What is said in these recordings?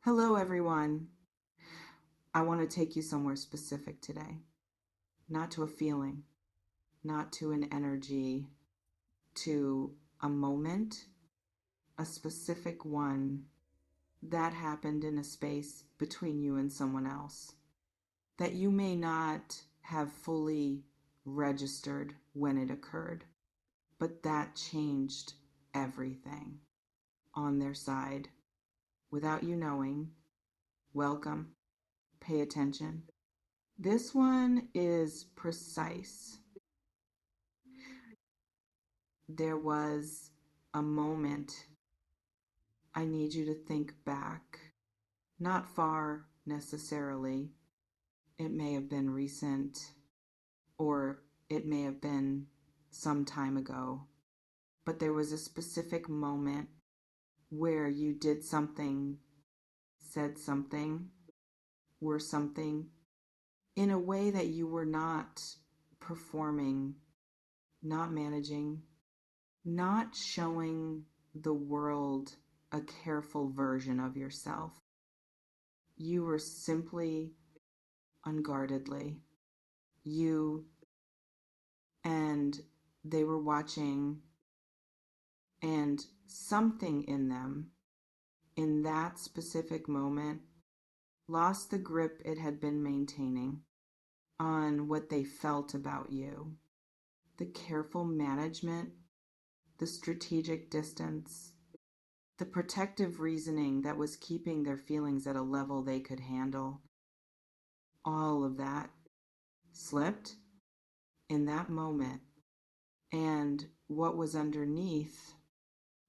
Hello, everyone. I want to take you somewhere specific today, not to a feeling, not to an energy, to a moment, a specific one that happened in a space between you and someone else that you may not have fully registered when it occurred, but that changed everything on their side without you knowing. Welcome. Pay attention. This one is precise. There was a moment. I need you to think back, not far necessarily. It may have been recent, or it may have been some time ago, but there was a specific moment where you did something, said something, were something in a way that you were not performing, not managing, not showing the world a careful version of yourself. You were simply unguardedly you, and they were watching, and something in them in that specific moment lost the grip it had been maintaining on what they felt about you. The careful management, the strategic distance, the protective reasoning that was keeping their feelings at a level they could handle. All of that slipped in that moment, and what was underneath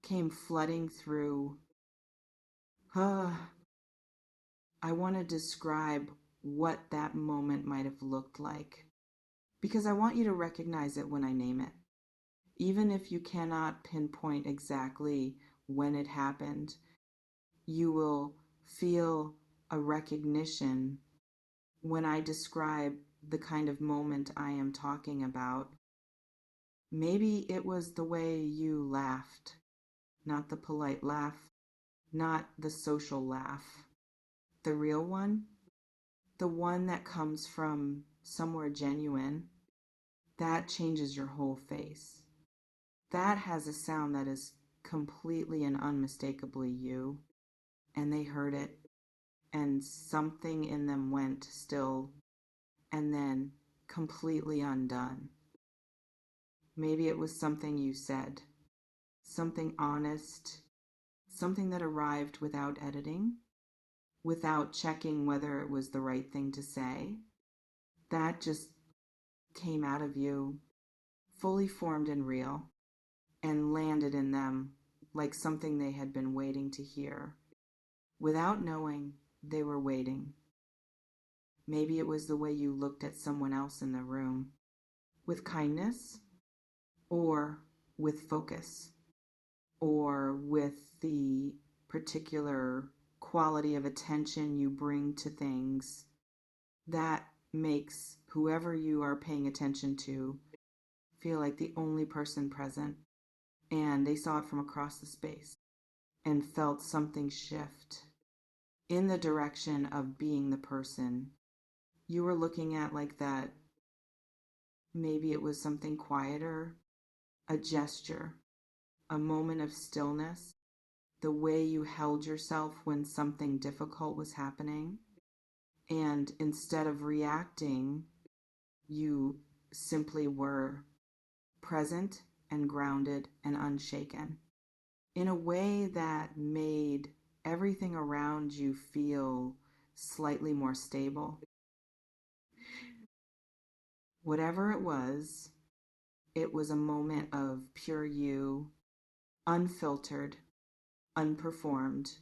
came flooding through. I want to describe what that moment might have looked like, because I want you to recognize it when I name it. Even if you cannot pinpoint exactly when it happened, you will feel a recognition when I describe the kind of moment I am talking about. Maybe it was the way you laughed, not the polite laugh, not the social laugh. The real one, the one that comes from somewhere genuine, that changes your whole face. That has a sound that is completely and unmistakably you, and they heard it, and something in them went still, and then completely undone. Maybe it was something you said, something honest, something that arrived without editing, without checking whether it was the right thing to say. That just came out of you, fully formed and real, and landed in them like something they had been waiting to hear, without knowing they were waiting. Maybe it was the way you looked at someone else in the room, with kindness, or with focus, or with the particular quality of attention you bring to things that makes whoever you are paying attention to feel like the only person present, and they saw it from across the space and felt something shift in the direction of being the person you were looking at, like that. Maybe it was something quieter, a gesture, a moment of stillness, the way you held yourself when something difficult was happening. And instead of reacting, you simply were present and grounded and unshaken in a way that made everything around you feel slightly more stable. Whatever it was a moment of pure you, unfiltered, unperformed,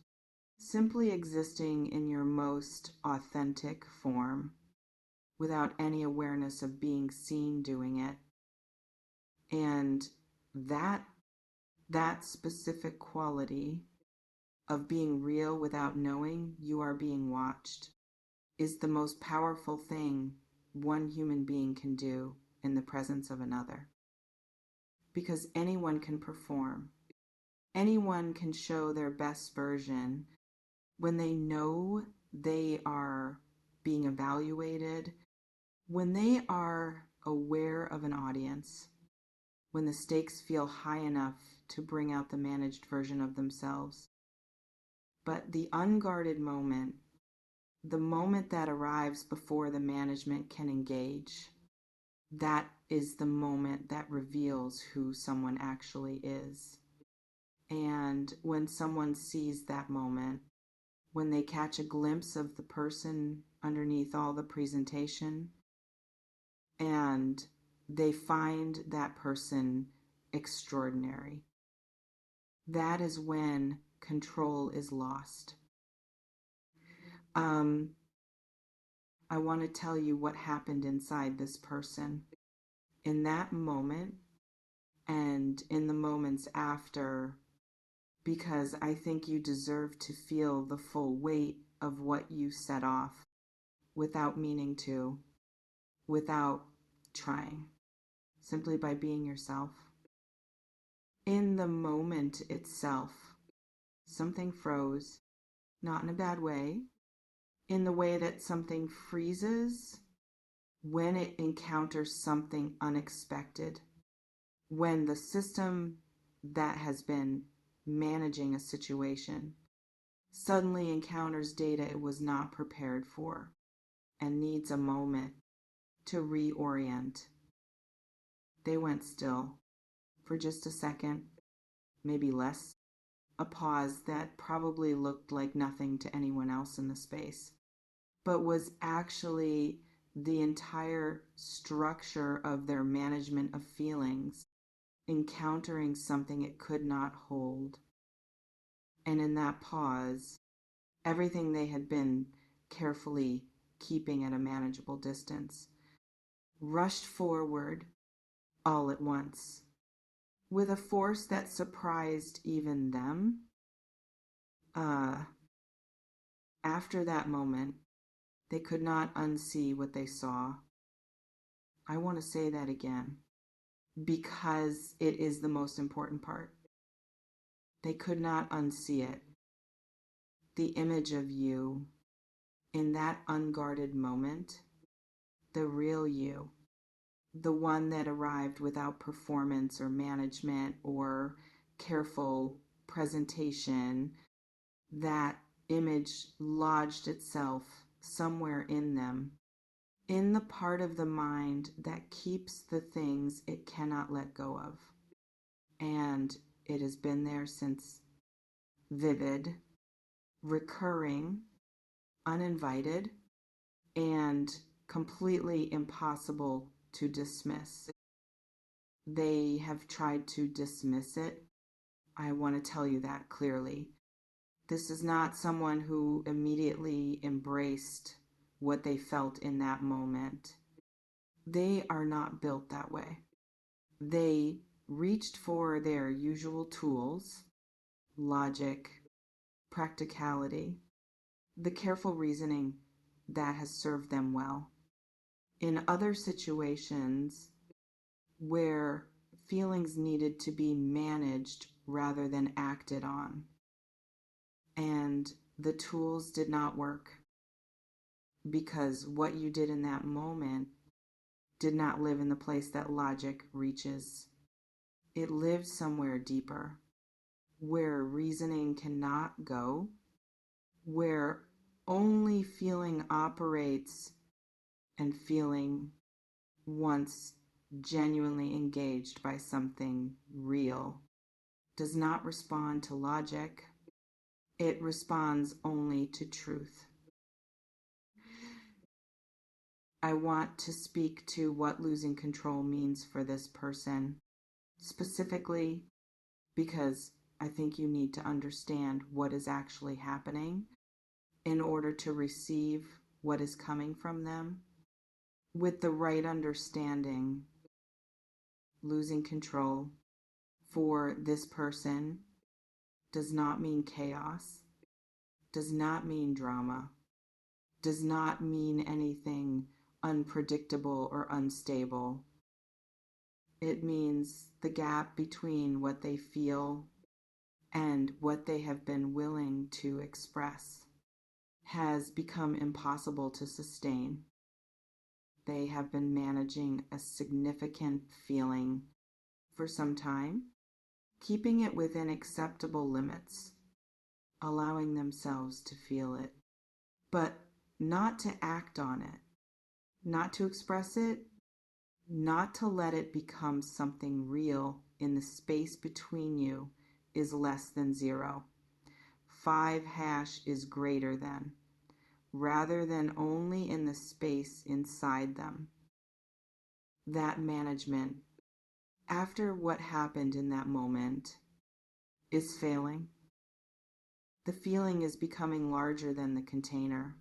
simply existing in your most authentic form without any awareness of being seen doing it. And that specific quality of being real without knowing you are being watched is the most powerful thing one human being can do in the presence of another. Because anyone can perform, anyone can show their best version when they know they are being evaluated, when they are aware of an audience, when the stakes feel high enough to bring out the managed version of themselves. But the unguarded moment, the moment that arrives before the management can engage, that is the moment that reveals who someone actually is. And when someone sees that moment, when they catch a glimpse of the person underneath all the presentation, and they find that person extraordinary, that is when control is lost. I want to tell you what happened inside this person. In that moment and in the moments after, because I think you deserve to feel the full weight of what you set off without meaning to, without trying, simply by being yourself. In the moment itself, something froze, not in a bad way, in the way that something freezes when it encounters something unexpected, when the system that has been managing a situation suddenly encounters data it was not prepared for and needs a moment to reorient. They went still for just a second, maybe less, a pause that probably looked like nothing to anyone else in the space, but was actually the entire structure of their management of feelings encountering something it could not hold. And in that pause, everything they had been carefully keeping at a manageable distance rushed forward all at once, with a force that surprised even them. After that moment, they could not unsee what they saw. I want to say that again, because it is the most important part. They could not unsee it. The image of you in that unguarded moment, the real you, the one that arrived without performance or management or careful presentation, that image lodged itself somewhere in them, in the part of the mind that keeps the things it cannot let go of. And it has been there since, vivid, recurring, uninvited, and completely impossible to dismiss. They have tried to dismiss it. I want to tell you that clearly. This is not someone who immediately embraced what they felt in that moment. They are not built that way. They reached for their usual tools, logic, practicality, the careful reasoning that has served them well. In other situations where feelings needed to be managed rather than acted on, and the tools did not work because what you did in that moment did not live in the place that logic reaches. It lived somewhere deeper, where reasoning cannot go, where only feeling operates, and feeling, once genuinely engaged by something real, does not respond to logic. It responds only to truth. I want to speak to what losing control means for this person, specifically because I think you need to understand what is actually happening in order to receive what is coming from them. With the right understanding, losing control for this person does not mean chaos, does not mean drama, does not mean anything unpredictable or unstable. It means the gap between what they feel and what they have been willing to express. has become impossible to sustain. They have been managing a significant feeling for some time, keeping it within acceptable limits, allowing themselves to feel it, but not to act on it, not to express it, not to let it become something real in the space between you is less than 0. 5# is greater than, rather than only in the space inside them. That management, after what happened in that moment, is failing. The feeling is becoming larger than the container.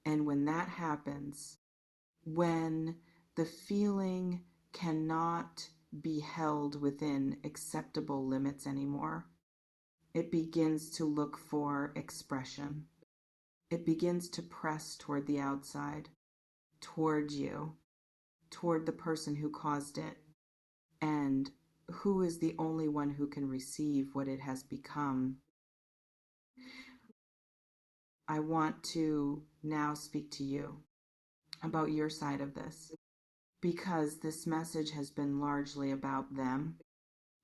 And when that happens, when the feeling cannot be held within acceptable limits anymore, it begins to look for expression. It begins to press toward the outside, toward you, toward the person who caused it, and who is the only one who can receive what it has become. I want to now speak to you about your side of this, because this message has been largely about them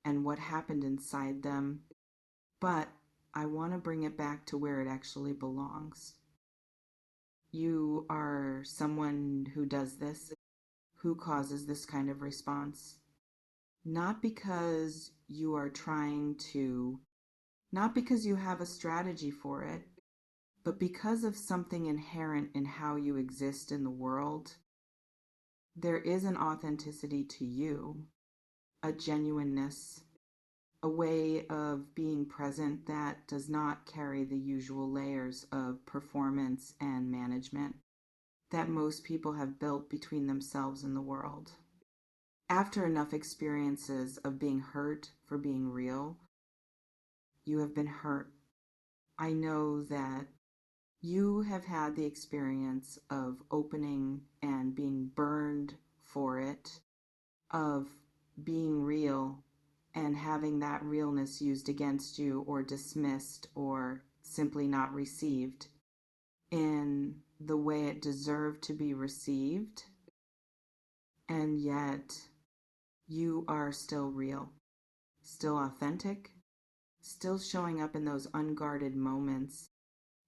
and what happened inside them, but I want to bring it back to where it actually belongs. You are someone who does this, who causes this kind of response, not because you are trying to, not because you have a strategy for it, but because of something inherent in how you exist in the world. There is an authenticity to you, a genuineness, a way of being present that does not carry the usual layers of performance and management that most people have built between themselves and the world. After enough experiences of being hurt for being real, you have been hurt. I know that you have had the experience of opening and being burned for it, of being real and having that realness used against you or dismissed or simply not received in the way it deserved to be received. And yet you are still real, still authentic, still showing up in those unguarded moments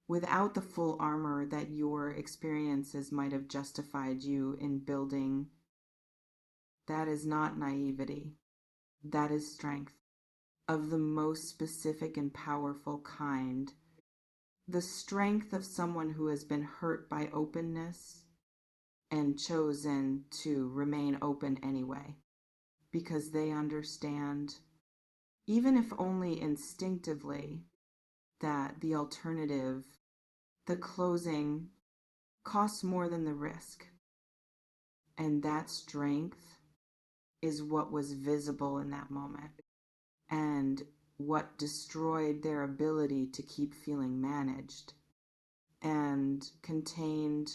without the full armor that your experiences might have justified you in building. That is not naivety. That is strength of the most specific and powerful kind. The strength of someone who has been hurt by openness and chosen to remain open anyway, because they understand, even if only instinctively, that the alternative, the closing, costs more than the risk. And that strength is what was visible in that moment, and what destroyed their ability to keep feeling managed and contained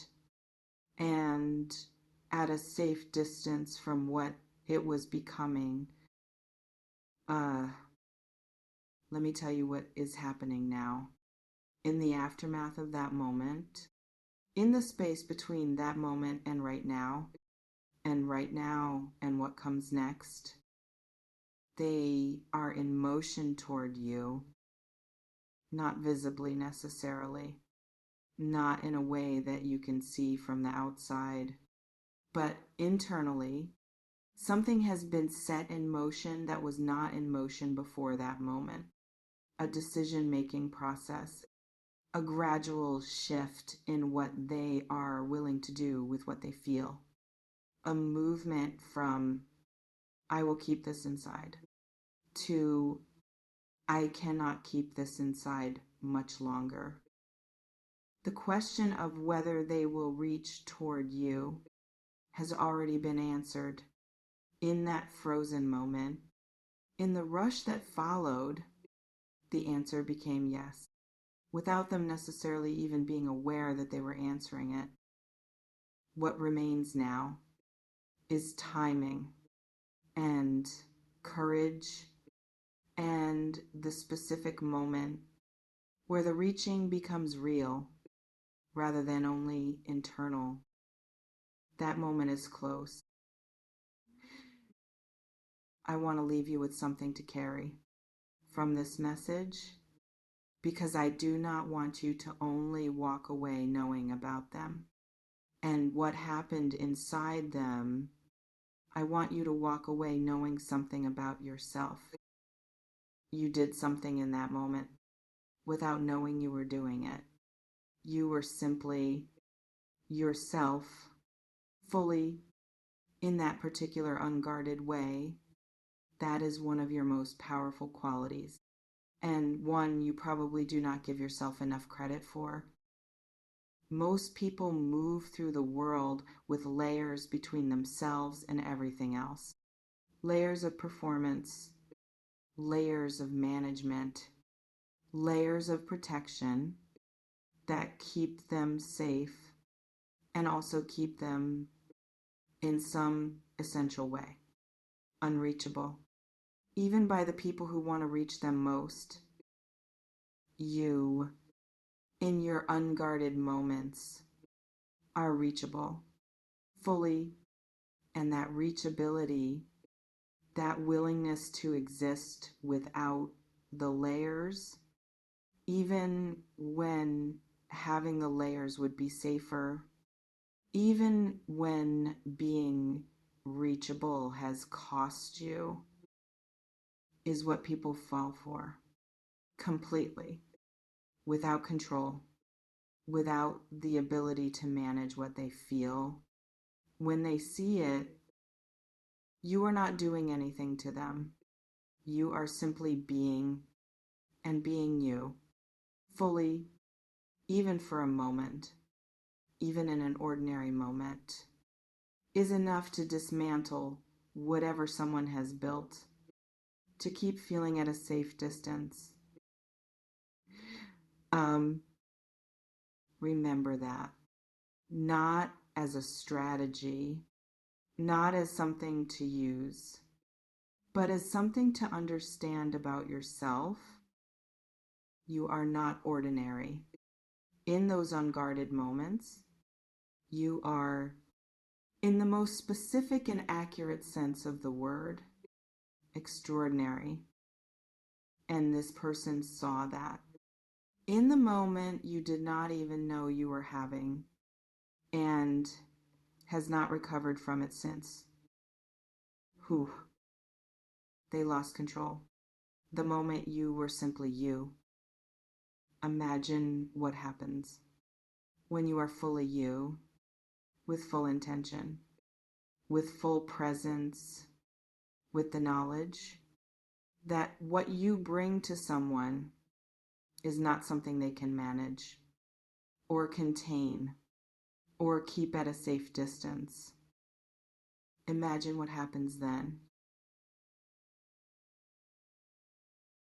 and at a safe distance from what it was becoming. Let me tell you what is happening now. In the aftermath of that moment, in the space between that moment and right now and what comes next, they are in motion toward you, not visibly necessarily, not in a way that you can see from the outside, but internally, something has been set in motion that was not in motion before that moment. A decision-making process, a gradual shift in what they are willing to do with what they feel. A movement from, I will keep this inside, to, I cannot keep this inside much longer. The question of whether they will reach toward you has already been answered in that frozen moment. In the rush that followed, the answer became yes, without them necessarily even being aware that they were answering it. What remains now is timing and courage and the specific moment where the reaching becomes real rather than only internal. That moment is close. I want to leave you with something to carry from this message, because I do not want you to only walk away knowing about them and what happened inside them. I want you to walk away knowing something about yourself. You did something in that moment without knowing you were doing it. You were simply yourself, fully in that particular unguarded way. That is one of your most powerful qualities, and one you probably do not give yourself enough credit for. Most people move through the world with layers between themselves and everything else. Layers of performance, layers of management, layers of protection that keep them safe and also keep them in some essential way unreachable, even by the people who want to reach them most. You, in your unguarded moments, are reachable fully, and that reachability, that willingness to exist without the layers, even when having the layers would be safer, even when being reachable has cost you, is what people fall for completely, without control, without the ability to manage what they feel. When they see it, you are not doing anything to them. You are simply being, and being you, fully, even for a moment, even in an ordinary moment, is enough to dismantle whatever someone has built, to keep feeling at a safe distance. Remember that. Not as a strategy, not as something to use, but as something to understand about yourself. You are not ordinary. In those unguarded moments, you are, in the most specific and accurate sense of the word, extraordinary. And this person saw that. In the moment you did not even know you were having, and has not recovered from it since. Whew. They lost control. The moment you were simply you. Imagine what happens when you are fully you, with full intention, with full presence, with the knowledge that what you bring to someone is not something they can manage or contain or keep at a safe distance. Imagine what happens then.